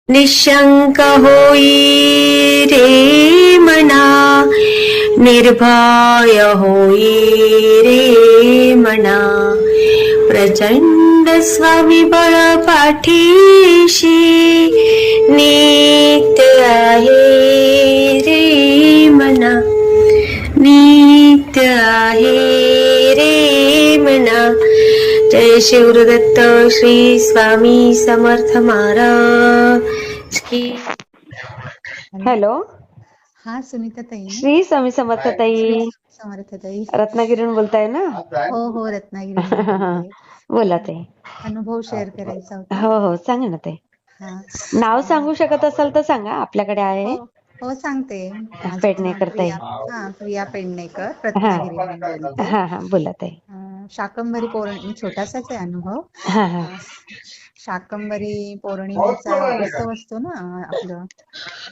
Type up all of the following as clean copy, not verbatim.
निशंक होई रे मना, निर्भय होई रे मना, प्रचंड स्वविबळ पाठीशी नित्य आहे रे मना, नित्य आहे रे मना. जय शिवदत्त श्री स्वामी समर्थ महाराज की. हॅलो. हा सुनीता ताई ना? श्री स्वामी समर्थ ताई. समर्थ ताई. रत्नागिरीहून बोलताय ना? हो हो, रत्नागिरीवरून बोलते. बोला ताई. अनुभव शेअर करायचा होता. हो हो, सांगा ना ताई. हा नाव सांगू शकत असाल तर सांगा, आपल्याकडे हो आहे. हो, सांगते. माझं नाव पेडणेकर ताई. प्रिया पेडणेकर, हा रत्नागिरीवरून बोलते. हा हा, बोला ताई. शाकंभरी पौर्णिमा, छोटासाच आहे अनुभव. हा हा. शाकंभरी पौर्णिमेचा उत्सव असतो ना आपलं.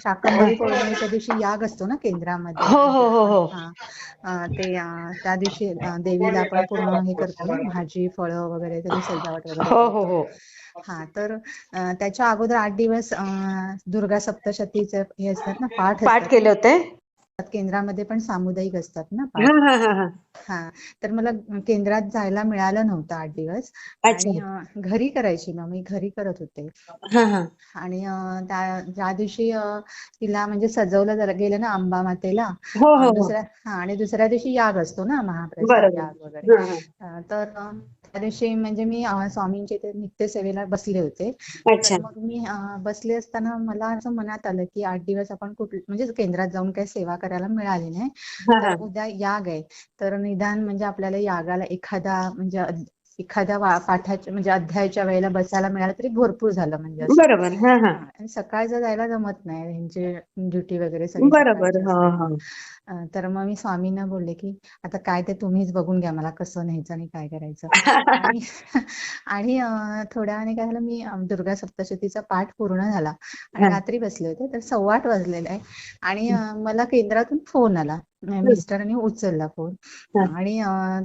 शाकंभरी पौर्णिमेच्या दिवशी याग असतो ना केंद्रामध्ये. हो हो म्हणजे हो आपण हो. त्या दिवशी देवीला आपण पूर्ण हे करतो ना, भाजी फळं वगैरे त्याची सजावट वगैरे हो हो करतो. हो. हा तर त्याच्या अगोदर 8 दिवस दुर्गा सप्तशतीचे हे असतात ना, पाठ पाठ असतात केले ना. होते. केंद्रामध्ये पण सामुदायिक असतात ना हा पाठ. हा हा हा. हा तर मला केंद्रात जायला मिळालं नव्हतं 8 दिवस. अच्छा. आणि घरी करायची ना, मी घरी करत होते. हा हा. आणि ज्या दिवशी तिला म्हणजे सजवलं गेलं ना अंबा मातेला, हो हो हो. आणि दुसऱ्या दिवशी याग असतो ना, महाप्रसाद बरोबर. याग वगैरे. हा तर त्या दिवशी म्हणजे मी स्वामींच्या इथे नित्यसेवेला बसले होते. हा. तर अच्छा. मग मी बसले असताना मला असं मनात आलं की 8 दिवस आपण म्हणजे केंद्रात जाऊन काही सेवा करायला मिळाली नाही. हा तर हा. उद्या याग आहे, तर निदान म्हणजे आपल्याला यागाला एखाद्या पाठाच्या म्हणजे अध्यायाच्या वेळेला बसायला मिळालं तरी भरपूर झालं म्हणजे असं. बरोबर. हा हा. आणि सकाळचं जायला जमत नाही, ह्यांची ड्युटी वगैरे सगळी बरोबर. सकाळची हो असते. हो. तर मग मी स्वामींना बोलले की आता काय ते तुम्हीच बघून घ्या, मला कसं न्यायचं आणि काय करायचं. आणि आणि थोड्या वेळाने काय झालं, मी दुर्गा सप्तशतीचा पाठ पूर्ण झाला आणि हा. रात्री बसले होते, तर 8:15 वाजलेले आहे. आणि मला केंद्रातून फोन आला. मिस्टरांनी उचलला फोन. हा. आणि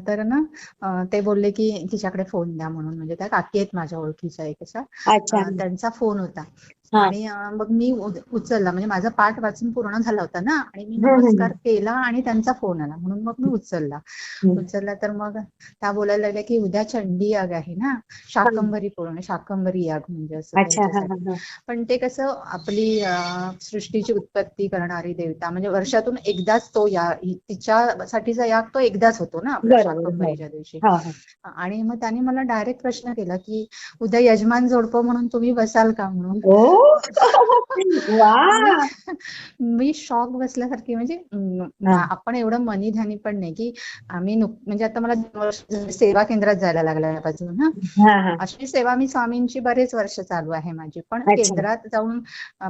तर ना ते बोलले की तिच्याकडे फोन द्या म्हणून, म्हणजे त्या काकी आहेत माझ्या ओळखीच्या एक अशा. अच्छा. त्यांचा फोन होता. हा. आणि मग मी उचलला, म्हणजे माझा पाठ वाचून पूर्ण झाला होता ना, आणि मी हम्म. नमस्कार केला आणि त्यांचा फोन आला म्हणून मग मी उचलला. तर मग त्या बोलायला लागल्या की उद्या चंडी याग आहे ना, शाकंभरी शाकंभरी याग म्हणजे असं अच्छा. हा त्यांच्यासाठी. हा. पण ते कसं आपली सृष्टीची उत्पत्ती करणारी देवता, म्हणजे वर्षातून एकदाच तो तिच्यासाठीचा याग तो एकदाच होतो ना आपल्या बरोबर. हो. शाकंभरीच्या दिवशी. हा हा. आणि मग त्याने मला डायरेक्ट प्रश्न केला की उद्या यजमान जोडपं म्हणून तुम्ही बसाल का म्हणून. ओ. वा. म्हणजे मी शॉक बसल्यासारखी, म्हणजे हा आपण एवढं मनी ध्यानी पण नाही की आम्ही म्हणजे आता मला 2 वर्ष झाली सेवा केंद्रात जायला लागल्यापासून ना. हा हा. अशी सेवा मी स्वामींची बरेच वर्ष चालू आहे माझी, पण अच्छा. केंद्रात जाऊन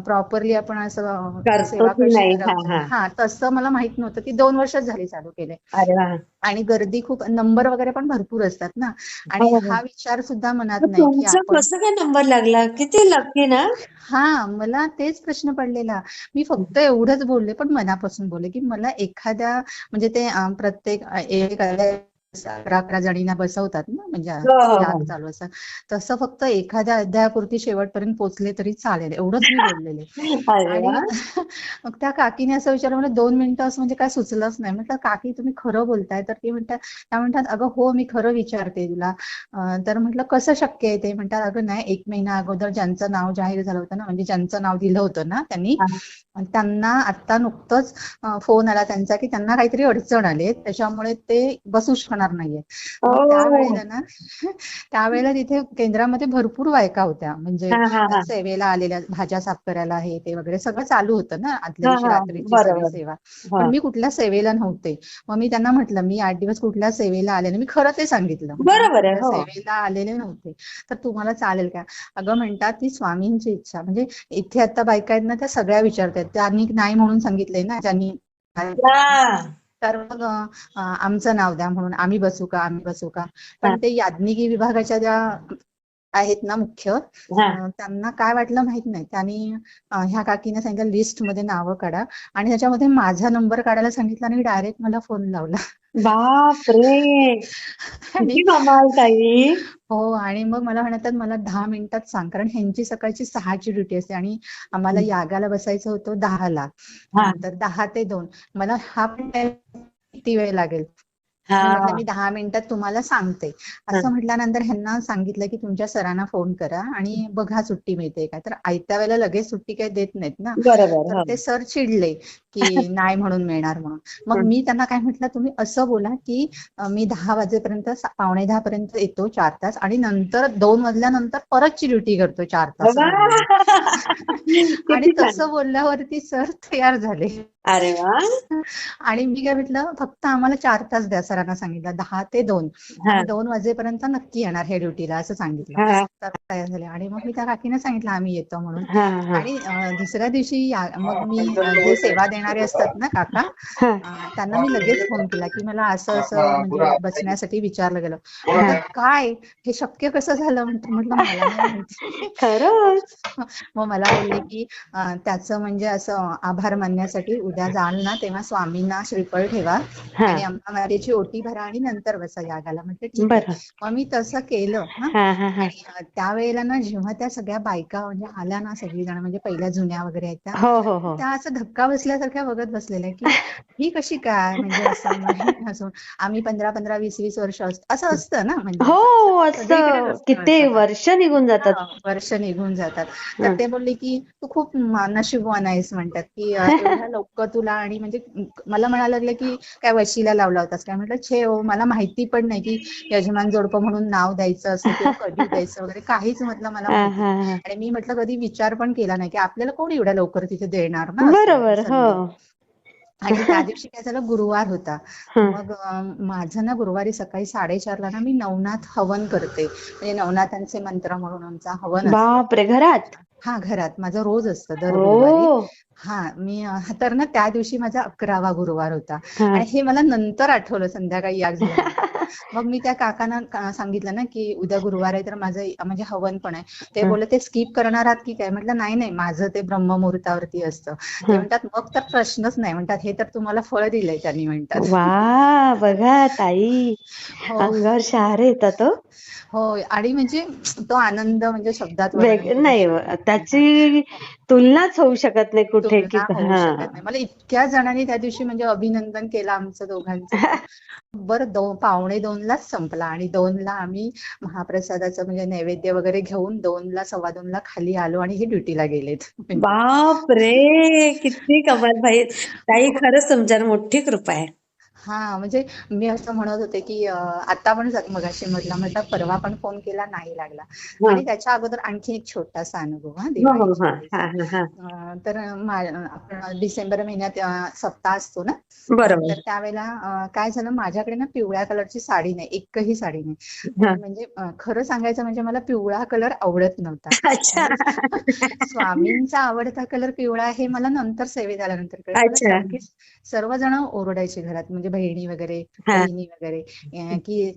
प्रॉपरली आपण असं करतो सेवा की कशी नाही. हा करायची, हा. हा तसं मला माहित नव्हतं की 2 वर्षच झाली चालू केले. अरे वा. आणि गर्दी खूप, नंबर वगैरे पण भरपूर असतात ना. आणि हो हो. हा विचार सुद्धा मनात मग नाही की तुमचं आपण. कसं काय नंबर लागला? किती लकी ना. हा मला तेच प्रश्न पडलेला. मी फक्त एवढंच बोलले, पण मनापासून बोलले की मला एखाद्या म्हणजे ते प्रत्येक 11 जणींना बसवतात ना, म्हणजे हो हो हो. याग चालू असतात, तसं फक्त एखाद्या अध्यायापुरती शेवटपर्यंत पोहोचले तरी चालेल, एवढंच मी बोललेले. अरे वा. आणि मग त्या काकीने असं विचारलं, मला 2 मिनिटं असं म्हणजे काय सुचलंच नाही. म्हटलं काकी तुम्ही खरं बोलताय? तर त्या म्हणतात अगं हो मी खरं विचारते तुला. तर म्हटलं कसं शक्य आहे ते. म्हणतात अगं नाही, 1 महिना अगोदर ज्यांचं नाव जाहीर झालं होतं ना, म्हणजे ज्यांचं नाव दिलं होतं ना त्यांनी, हा. त्यांना आता नुकतंच फोन आला त्यांचा की त्यांना काहीतरी अडचण आली, त्याच्यामुळे ते बसू शकणार नाहीये. ओ. मग त्यावेळेला ना त्यावेळेला तिथे केंद्रामध्ये भरपूर बायका होत्या, म्हणजे हा हा हा. सेवेला आलेल्या, भाज्या साफ करायला हे ते वगैरे सगळं चालू होतं ना आदल्या हा दिवशी हा. रात्रीची सगळी बरोबर. सेवा. हा. पण मी कुठल्या सेवेला नव्हते. मग मी त्यांना म्हटलं मी 8 दिवस कुठल्या सेवेला आले नाही, मी खरं ते सांगितलं, म्हटलं मी बरोबर आहे. कुठल्या हो. सेवेला आलेले नव्हते. तर तुम्हाला चालेल का? अगं म्हणतात ती स्वामींची इच्छा, म्हणजे इथे आता बायका आहेत ना त्या सगळ्या विचारतात, त्यांनी नाही म्हणून सांगितलंय ना ज्यांनी. हा. तर मग आमचं नाव द्या म्हणून, आम्ही बसू का, आम्ही बसू का. हा. पण ते याज्ञिकी विभागाच्या ज्या आहेत ना मुख्य, हा. त्यांना काय वाटलं माहित नाही. त्यांनी ह्या काकीने सांगितलं लिस्ट मध्ये नावं काढा, आणि त्याच्यामध्ये माझा नंबर काढायला सांगितलं आणि डायरेक्ट मला फोन लावला. बापरे, आणि किती कमाल ताई. हो, आणि मग मला म्हणतात मला 10 मिनिटात सांग, कारण ह्यांची सकाळची 6ची ड्युटी असते आणि आम्हाला यागाला बसायचं होतं 10ला. हा तर 10 ते 2 मला हा पण time किती वेळ लागेल. मी म्हटलं हा मी 10 मिनिटात तुम्हाला सांगते. हा. असं म्हटल्यानंतर ह्यांना सांगितलं की तुमच्या सरांना फोन करा आणि बघा सुट्टी मिळते का. तर आयत्या वेळेला लगेच सुट्टी काही देत नाहीत ना. बरोबर. तर हो. ते सर चिडले की नाही म्हणून मिळणार म्हणून. मग मी त्यांना काय म्हटलं, तुम्ही असं बोला की मी 10 वाजेपर्यंत, पावणे 10 पर्यंत येतो 4 तास, आणि नंतर 2 वाजल्यानंतर परतची ड्युटी करतो 4 तास वा. राहिलेली. आणि किती छान. तसं बोलल्यावरती सर तयार झाले. अरे वा. आणि मी काय म्हटलं, फक्त आम्हाला 4 तास द्या, सरांना सांगितलं 10 ते 2, हा आणि 2 वाजेपर्यंत नक्की येणार हे ड्युटीला असं सांगितलं. हा तर तयार झाले, आणि मग मी त्या काकीने सांगितलं आम्ही येतो म्हणून. हा हा आणि दुसऱ्या दिवशी मग मी जे सेवा देणारे असतात ना काका, हा. त्यांना मी लगेच फोन केला की मला असं असं म्हणजे बसण्यासाठी विचारलं गेलं. म्हणतात काय, हे शक्य कसं झालं. म्हटलं मला नाही माहिती. खरंच. मग मला बोलले की त्याचं म्हणजे असं आभार मानण्यासाठी उद्या जाल ना तेव्हा स्वामींना श्रीफळ ठेवा हा. आणि अंबामातेची ओटी भरा आणि नंतर बसा यागाला. म्हटलं ठीक आहे. बरं. मग मी तसं केलं. हा हा हा. आणि त्यावेळेला ना जेव्हा त्या सगळ्या बायका म्हणजे आल्या ना, सगळीजण म्हणजे पहिल्या जुन्या वगैरे आहेत त्या, हो हो हो. त्या असं धक्का बसल्यासारख्या बघत बसलेल्या की ही कशी काय, म्हणजे असं नाही असं. आम्ही 15-15, 20-20 वर्ष असं असतं ना, म्हणजे हो, सगळीकडेच असं असतं किती असं. वर्ष निघून जातात. वर्ष निघून जातात. तर हं. ते बोलले की तू खूप नशीबवान आहेस म्हणतात की एवढ्या लवकर तुला, आणि म्हणजे मला म्हणायला लागले की काय वशिला लावला होतास काय. म्हटलं छे हो, मला माहिती पण नाही की यजमान जोडपं म्हणून नाव द्यायचं असं किंवा कधी द्यायचं वगैरे, काहीच म्हटलं मला हा माहिती हा नाही. हा. आणि मी म्हटलं कधी विचार पण केला नाही की आपल्याला कोण एवढ्या लवकर तिथे देणार ना असं बरोबर. हो. संधी. आणि त्या दिवशी काय झालं, गुरुवार होता. हं. मग माझं ना गुरुवारी सकाळी 4:30ला ना मी नवनाथ हवन करते. म्हणजे नवनाथांचे मंत्र म्हणून आमचा हवन असतं. बापरे, घरात. हा, घरात माझं रोज असतं दर गुरुवारी. हो. हा, मी तर ना त्या दिवशी माझा 11वा गुरुवार होता. हा. आणि हे मला नंतर आठवलं संध्याकाळी याग झाल्यानंतर. मग मी त्या काकांना सांगितलं ना की उद्या गुरुवार आहे तर माझं म्हणजे हवन पण आहे. ते हं. बोलले ते स्किप करणार आहात की काय. म्हटलं नाही नाही, माझं ते ब्रह्ममुहूर्तावरती असतं. ते हं. म्हणतात मग तर प्रश्नच नाही, म्हणतात हे तर तुम्हाला फळ दिलंय त्यांनी म्हणतात. वा, बघा ताई, हो अंगावर शहारे येतात हो. हो. आणि म्हणजे तो आनंद म्हणजे शब्दात वर्णन करू नाही, शकत नाही. हा. त्याची तुलनाच होऊ शकत नाही कुठे की. तुलना होऊ हा. शकत नाही. मला इतक्या जणांनी त्या दिवशी म्हणजे अभिनंदन केलं आमचं दोघांचं तर. बरं, पावणे 2लाच संपला, आणि 2ला आम्ही महाप्रसादाचं म्हणजे नैवेद्य वगैरे घेऊन 2ला, 2:15ला खाली आलो आणि हे ड्युटीला गेलेत. म्हणजे बाप रे, किती कमाल भाई ताई, खरंच तुमच्यावर मोठी कृपा आहे. हा, म्हणजे मी असं म्हणत होते की आता पण मगाशी म्हटलं परवा पण फोन केला नाही लागला. हं. आणि त्याच्या अगोदर आणखी एक छोटासा अनुभव, हा, हो हो. दिवाळीच्या हा वेळेचा. हा हा हा. तर आपण डिसेंबर महिन्यात सप्ताह असतो ना, तर बरोबर. त्यावेळेला काय झालं, माझ्याकडे ना पिवळ्या कलरची साडी नाही, एकही साडी नाही. हा. म्हणजे खरं सांगायचं म्हणजे मला पिवळा कलर आवडत नव्हता. अच्छा. आणि स्वामींचा आवडता कलर पिवळा आहे मला नंतर सेवेत आल्यानंतर कळलं. मला अच्छा. सगळी सर्वजण ओरडायचे घरात, म्हणजे बहिणी वगैरे, हा. वहिनी वगैरे, की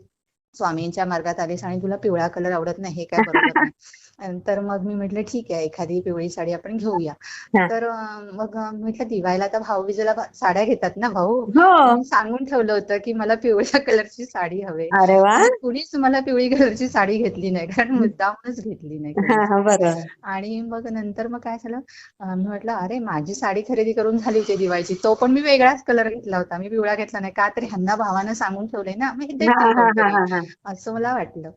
स्वामींच्या मार्गात आलीस आणि तुला पिवळा कलर आवडत नाही, हे काय बरोबर नाही. तर मग मी म्हटलं ठीक आहे, एखादी पिवळी साडी आपण घेऊया. हा. तर मग म्हटलं दिवाळीला तर भाऊबीजेला साड्या घेतात ना भाऊ, हो. तर मी सांगून ठेवलं होतं की मला पिवळ्या कलरची साडी हवे. अरे वा. आणि कुणीच मला पिवळी कलरची साडी घेतली नाही, कारण मुद्दामूनच घेतली नाही हा कोणीच. हा. बरोबर. आणि मग नंतर मग काय झालं, मी म्हटलं अरे माझी साडी खरेदी करून झाली होती दिवाळीची, तो पण मी वेगळाच कलर घेतला होता, मी पिवळा घेतला नाही का, तर ह्यांना भावानं सांगून ठेवलंय ना, मी हा देतील हा हा कोणतरी, हा हा. असं मला वाटलं.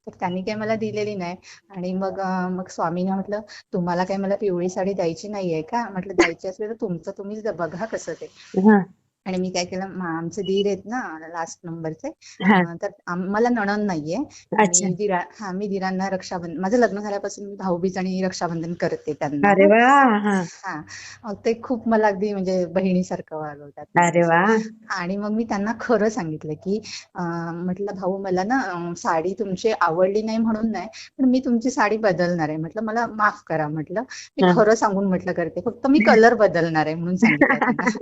तर त्यांनी काही मला दिलेली नाही. आणि मग मग स्वामींना म्हटलं तुम्हाला काही मला पिवळी साडी द्यायची नाहीये का. म्हटलं द्यायची असली तर तुमचं तुम्हीच बघा कसं ते. हा आणि मी काय केलं, आमचे दीर आहेत ना लास्ट नंबरचे, हा. तर मला नणंद नाहीये. अच्छा. मी दिरांना रक्षाबंधन, माझं लग्न झाल्यापासून मी भाऊबीज आणि रक्षाबंधन करते त्यांना. अरे वा. हा. हा, ते खूप मला अगदी म्हणजे बहिणीसारखं वागवतात अरे म्हणजे. वा. आणि मग मी त्यांना खरं सांगितलं की म्हटलं भाऊ मला ना साडी तुमची आवडली नाही म्हणून नाही, पण मी तुमची साडी बदलणार आहे. म्हटलं मला माफ करा, म्हटलं मी हा. खरं सांगून म्हटलं करते, फक्त मी कलर बदलणार आहे म्हणून सांगितलं त्यांना.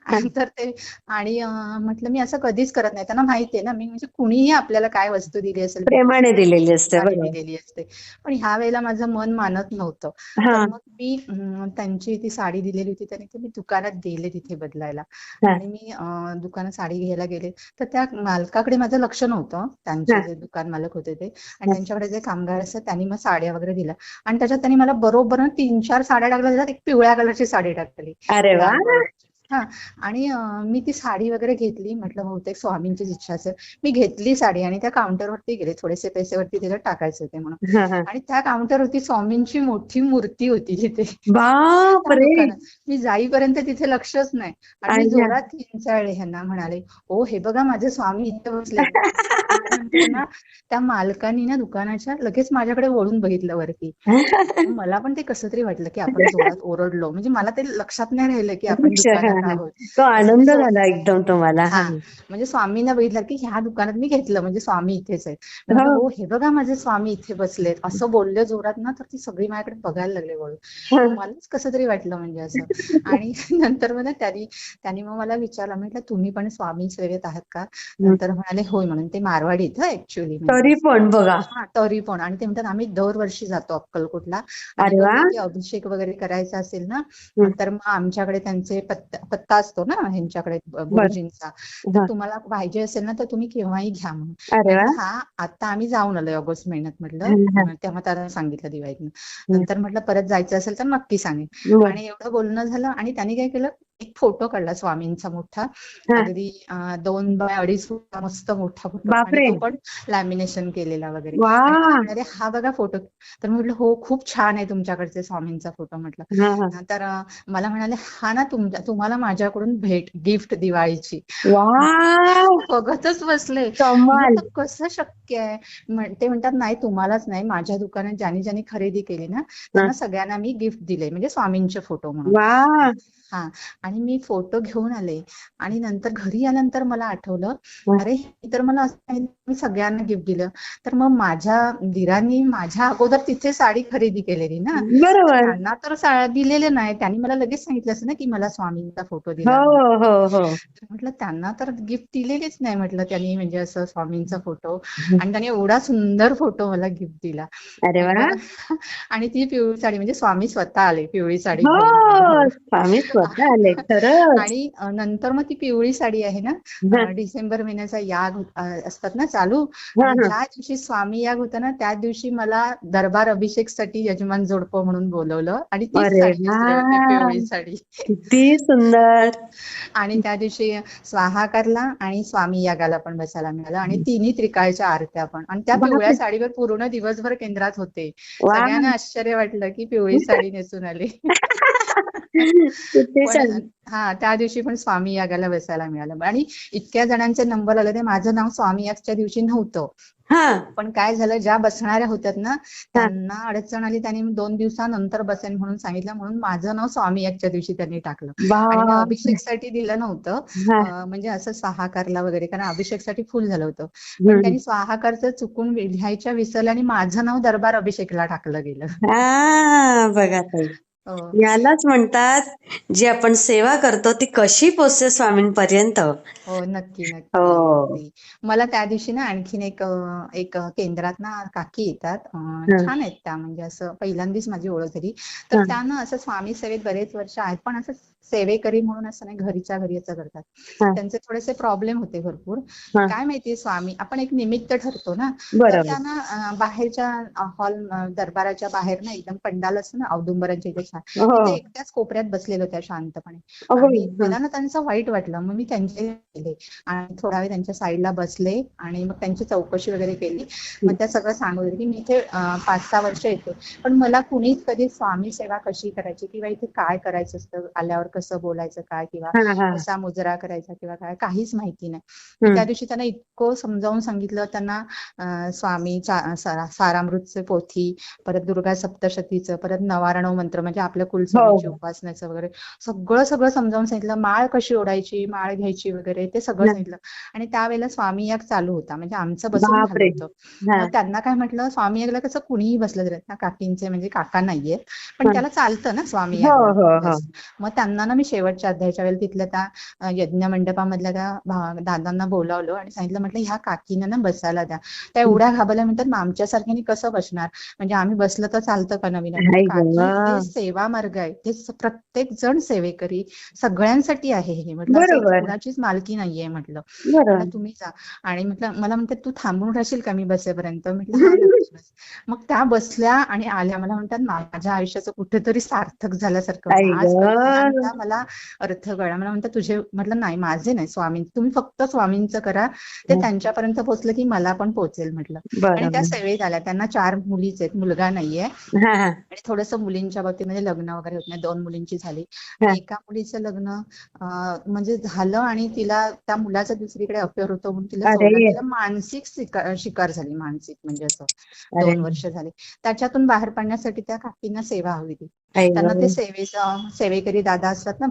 आणि तर ते आणि म्हटलं मी असं कधीच करत नाही. त्यांना माहिती आहे ना, मी म्हणजे कुणीही आपल्याला काय वस्तू दिली असेल प्रेमाने दिलेली असते, आणि बरोबर. दिलेली असते. पण ह्या वेळेला माझं मन मानत नव्हतं. हा. तर मग मी त्यांची ती साडी दिलेली होती त्याने, तर मी दुकानात गेले तिथे बदलायला. हा. आणि मी दुकानात साडी घ्यायला गेले, तर त्या मालकाकडे माझं लक्ष नव्हतं. हा. त्यांचे जे दुकान मालक होते ते, आणि हा. त्यांच्याकडे जे कामगार असतात त्यांनी मग साड्या वगैरे दिल्या. आणि त्याच्यात त्यांनी मला बरोबर 3-4 साड्या टाकल्या. त्याच्यात एक पिवळ्या कलरची साडी टाकली, अरे वा. लाल बॉर्डरची. हा. आणि मी ती साडी वगैरे घेतली. म्हटलं बहुतेक स्वामींचीच इच्छा असेल. मी घेतली साडी आणि त्या काउंटरवरती गेले. थोडेसे पैसे वरती त्याच्यात टाकायचे होते म्हणून. हा. हा. आणि त्या काउंटरवरती स्वामींची मोठी मूर्ती होती तिथे. बाप त्या रे. दुकानात. मी जाईपर्यंत तिथे लक्षच नाही. आणि मी अच्छा. जोरात किंचाळले ह्यांना, म्हणाले, "ओ हे बघा माझे स्वामी इथे बसलेत." आणि नंतर ना त्या मालकानी ना दुकानाच्या लगेच माझ्याकडे वळून बघितलं वरती. मला पण ते कसं तरी वाटलं, की आपण जोरात ओरडलो. म्हणजे मला ते लक्षात नाही राहिलं, की आपण अच्छा. हा. दुकानात हा. आहोत. तो असं मी आनंद झाला एकदम तुम्हाला. हा. हां, म्हणजे स्वामींना बघितलं, की ह्या दुकानात मी घेतलं म्हणजे स्वामी इथेच आहेत. मी म्हटलं, हो. "हो, हे बघा माझे स्वामी इथे बसलेत." असं बोलले जोरात ना, तर ती सगळी माझ्याकडे बघायला लागले वळून. हा. मलाच कसं तरी वाटलं म्हणजे असं. आणि नंतर मग ना त्यांनी त्यांनी मग मला विचारलं, म्हटलं, "तुम्ही पण स्वामी सेवेत आहात का?" तर म्हणाले, "होय." म्हणून ते मारवाडी आहेत ॲक्चुअली म्हणजे तरी असं. पण बघा. हां, तरी पण. आणि ते म्हणतात आम्ही दरवर्षी जातो अक्कलकोटला. आणि अरे मग वा. काही अभिषेक वगैरे करायचा असेल ना, हं. तर मग आमच्याकडे त्यांचे पत्ता असतो ना ह्यांच्याकडे बर. गुरुजींचा. तर हा. तुम्हाला पाहिजे असेल ना, तर तुम्ही केव्हाही घ्या म्हणून. अरे वा. म्हटलं, "हां, आता आम्ही जाऊन आलोय ऑगस्ट महिन्यात." म्हटलं. हा. हा. तेव्हा त्याला सांगितलं दिवाळीतनं. हं. नंतर म्हटलं, "परत जायचं असेल तर नक्की सांगेन." बर. आणि एवढं बोलणं झालं आणि त्यांनी काय केलं, एक फोटो काढला स्वामींचा मोठा. हा. अगदी 2 बाय 2.5 फुटाचा मस्त मोठा फोटो, आणि बापरे. तो पण लॅमिनेशन केलेला वगैरे. वा. आणि मला म्हणाले, "हा बघा फोटो." तर म्हटलं, "हो, खूप छान आहे तुमच्याकडचे स्वामींचा फोटो." म्हटलं. हा. हा. तर मला म्हणाले, "हा ना तुम्हाला माझ्याकडून भेट, गिफ्ट दिवाळीची." वाव. बघतच बसले. कमाल. म्हटलं कसं शक्य आहे? ते म्हणतात, "नाही तुम्हालाच नाही, माझ्या दुकानात ज्यांनी ज्यांनी खरेदी केली ना, हा. त्यांना सगळ्यांना मी गिफ्ट दिले म्हणजे स्वामींचे फोटो म्हणून." वा. हां. आणि मी फोटो घेऊन आले. आणि नंतर घरी आल्यानंतर मला आठवलं, अरे हे तर मला असं सांगितलं मी सगळ्यांना गिफ्ट दिलं. तर मग माझ्या दीरांनी माझ्या अगोदर तिथे साडी खरेदी केलेली ना, तर बरोबर. त्यांना तर दिलेले नाही. त्यांनी मला लगेच सांगितलं असतं ना, की मला स्वामींचा फोटो हो. दिला म्हणून. हो. हो. तर म्हटलं त्यांना तर गिफ्ट दिलेलेच नाही म्हटलं त्यांनी, म्हणजे असं स्वामींचा फोटो. हं. आणि त्यांनी एवढा सुंदर फोटो मला गिफ्ट दिला. अरे वा. मग आणि ती पिवळी साडी म्हणजे स्वामी स्वतः आले पिवळी साडी हो. घेऊन माझ्यावर. स्वामी स्वतः आले खरंच. आणि नंतर मग ती पिवळी साडी आहे ना, हा. डिसेंबर महिन्याचा याग असतात ना चालू. हा. आणि हा. ज्या दिवशी स्वामी याग होता ना, त्या दिवशी मला दरबार अभिषेकसाठी यजमान जोडपं म्हणून बोलवलं आणि तीच अरे साडी वा. नेसली होती, पिवळी साडी. किती सुंदर. आणि त्या दिवशी स्वाहाकारला आणि स्वामी यागाला पण बसायला मिळालं, आणि तिन्ही त्रिकाळच्या आरत्या पण. आणि त्या पिवळ्या बापरे. साडीवर पूर्ण दिवसभर केंद्रात होते. वा. सगळ्यांना आश्चर्य वाटलं, की पिवळी साडी नेसून आले. किती पण छान. हां, त्या दिवशी पण स्वामी यागाला बसायला मिळालं. आणि इतक्या जणांचे नंबर आले होते. माझं नाव स्वामी यागच्या दिवशी नव्हतं. हा. पण काय झालं, ज्या बसणाऱ्या होत्यात ना, हा. त्यांना अडचण आली. त्यांनी 2 दिवसानंतर बसेन म्हणून सांगितलं, म्हणून माझं नाव स्वामी यागच्या दिवशी त्यांनी टाकलं. आणि मी बापरे. अभिषेकसाठी दिलं नव्हतं. हा. म्हणजे असं स्वाहाकारला वगैरे, कारण अभिषेकसाठी फुल झालं होतं. पण हम्म. त्यांनी स्वाहाकारचं चुकून लिहायच्या विसरलं आणि माझं नाव दरबार अभिषेकला टाकलं गेलं. हा. बघा ताई, हो. यालाच म्हणतात, जी आपण सेवा करतो ती कशी पोचते स्वामींपर्यंत. हो, नक्की, हो. नक्की. अगदी. मला त्या दिवशी ना आणखीन एक केंद्रात ना काकी येतात. हा. छान आहेत त्या, म्हणजे असं पहिल्यांदाच माझी ओळख झाली. तर हा. त्या ना असं स्वामी सेवेत बरेच वर्ष आहेत, पण असं सेवेकरी म्हणून असं नाही, घरीच्या घरी असं करतात. हा. त्यांचे थोडेसे प्रॉब्लेम होते भरपूर. हा. काय माहिती स्वामी, आपण एक निमित्त ठरतो ना, तर बरोबर. त्यांना बाहेरच्या हॉल दरबाराच्या बाहेर ना एकदम पंडाल असतं ना औदुंबराच्या इथे छान, हो. तिथे एकट्याच कोपऱ्यात बसलेल्या होत्या शांतपणे. होय. आणि मला ना त्यांचं वाईट वाटलं. मग मी त्यांचे गेले आणि थोडा वेळ त्यांच्या साईडला बसले आणि मग त्यांची चौकशी वगैरे केली. मग त्या सगळं सांगत होते, की मी इथे 5-6 वर्ष येते. पण मला कुणीच कधी स्वामी सेवा कशी करायची किंवा इथे काय करायचं असतं, आल्यावर कसं बोलायचं काय, किंवा हा. हा. कसा मुजरा करायचा किंवा काय, काहीच माहिती नाही. मी हम्म. त्या दिवशी त्यांना इतकं समजावून सांगितलं. त्यांना स्वामी सारामृतचे पोथी, परत दुर्गा सप्तशतीचं, परत नवारणव मंत्र म्हणजे की आपल्या हो कुलस्वामीची हो. उपासनेचं वगैरे सगळं सगळं समजावून सांगितलं. माळ कशी ओढायची, माळ घ्यायची वगैरे ते सगळं हा. सांगितलं. आणि त्यावेळेला स्वामी याग चालू होता, म्हणजे आमचं बसून झालं बापरे. होतं. हा मग त्यांना काय म्हटलं, स्वामी यागला कसं कुणीही बसलं तरी ना, काकींचे म्हणजे काका नाहीये, पण हा. त्याला चालतं ना स्वामी हो यागला हो हो. बस. मग त्यांना ना मी शेवटच्या अध्यायाच्या वेळेला तिथल्या त्या यज्ञ मंडपामधल्या त्या दादांना बोलावलं आणि सांगितलं, म्हटलं ह्या काकींना ना बसायला द्या. त्या एवढ्या घाबरल्या, म्हणतात मग आमच्यासारख्यानी कसं बसणार, म्हणजे आम्ही बसलं तर चालतं का नवीन. म्हटलं आई काकी हे ग. सेवा मार्ग आहे, ते प्रत्येक जण सेवेकरी सगळ्यांसाठी आहे हे. म्हटलं असं इथे बरोबर कुणाचीच मालकी नाहीये म्हटलं. म्हटलं बरोबर. तुम्ही जा. आणि म्हटलं मला म्हणतात तू थांबून राहशील का मी बसेपर्यंत. म्हटलं हा नक्की बस. मग त्या बसल्या आणि आल्या. मला म्हणतात माझ्या आयुष्याचं कुठेतरी सार्थक झाल्यासारखं आई वाटलं. आज ग. पहिल्यांदा मला अर्थ कळला. मला म्हणतात तुझे, म्हटलं नाही माझे नाही स्वामी, तुम्ही फक्त स्वामींचं करा, ते त्यांच्यापर्यंत पोहोचलं की मला पण पोहोचेल म्हटलं. आणि त्या बरोबर. सेवेत आल्या. त्यांना 4 मुलीच आहेत, मुलगा नाहीये. हा हा आणि थोडंसं मुलींच्या बाबतीमध्ये लग्न वगैरे होत नाही. 2 मुलींची झाली हा. आणि एका मुलीचं लग्न म्हणजे झालं आणि तिला त्या मुलाचं दुसरीकडे अफेअर होतं म्हणून तिला सोडलं. अरे तिला मानसिक शिकार झाली, मानसिक म्हणजे असं अरे. 2 वर्ष झाली. त्याच्यातून बाहेर पडण्यासाठी त्या काकींना सेवा हवी होती. आई त्यांना ते ग. सेवेकरी दादा असतात ना, हो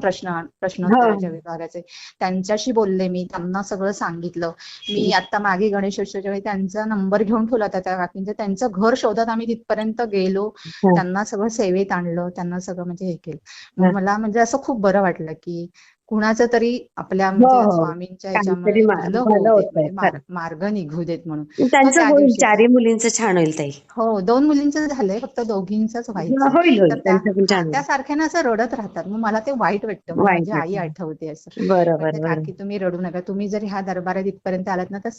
प्रश्नोत्तराच्या विभागाचे, त्यांच्याशी बोलले मी, त्यांना सगळं सांगितलं. मी आता मागे गणेशोत्सवाच्या वेळी त्यांचा नंबर घेऊन ठेवला होता त्या काकींचा. त्यांचं घर शोधत आम्ही तिथपर्यंत गेलो. हा, त्यांना सगळं सेवेत आणलं, त्यांना सगळं म्हणजे हे केलं. हा. मग मला म्हणजे असं खूप बरं वाटलं की कुणाचं तरी आपल्या हो म्हणजे हो. स्वामींच्या काहीतरी ह्याच्यामुळे भलं भलं होऊ देत, होतंय म्हणजे खरं. मार्ग निघू देत म्हणून. मग त्यांचं त्या होईल, दिवशी 4ही मुलींचं छान होईल ताई. हो 2 मुलींचं झालंय, फक्त दोघींचंच व्हायचंय. होईल होईल, तर त्यांचं पण छान त्या होईल. सारख्यानं असं रडत राहतात. मग मला ते वाईट वाटतं. मग वाईट माझी आई वाटलं. आठवते असं. बरोबर म्हटलं बरोबर. काकी तुम्ही रडू नका. तुम्ही जर ह्या दरबारात इथपर्यंत आलात ना, तर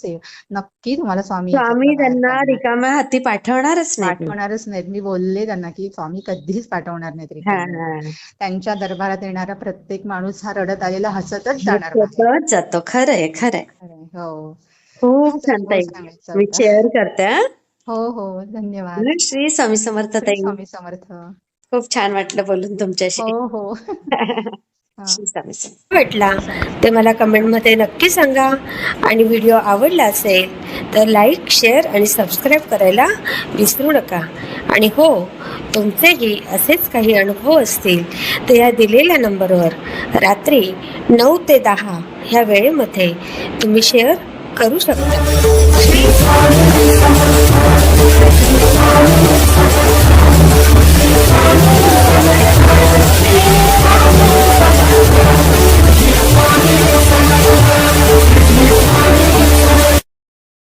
नक्की तुम्हाला स्वामी स्वामी याच्यातनं बाहेर त्यांना काढणार. रिकाम्या हाती पाठवणारच नाहीत ना. पाठवणारच नाहीत. मी बोलले त्यांना की स्वामी कधीच पाठवणार नाहीत हा रिकाम्या हाती. हा. त्यांच्या दरबारात येणारा प्रत्येक माणूस हा रडत आलेला हसतच हे जाणार बाहेर. स्वतःच जातो, खरंय खरंय. खरंय. हो. खूप हाच छान अनुभव ताई. सांगायचा मी होता. शेअर करते हा. हो, हो. धन्यवाद. श्री स्वामी समर्थ श्री ताई. स्वामी समर्थ. खूप छान वाटलं बोलून हो, तुमच्याशी. हो. हां. श्री स्वामी समर्थ. वाटला श्री स्वामी ते समर्थ. मला कमेंटमध्ये नक्की सांगा. आणि व्हिडिओ आवडला असेल तर लाईक, शेअर आणि सबस्क्राईब करायला विसरू नका. आणि हो, तुमचेही असेच काही अनुभव असतील तर या दिलेल्या नंबरवर रात्री 9 ते 10 ह्या वेळेमध्ये तुम्ही शेअर करू शकता. श्री स्वामी समर्थ.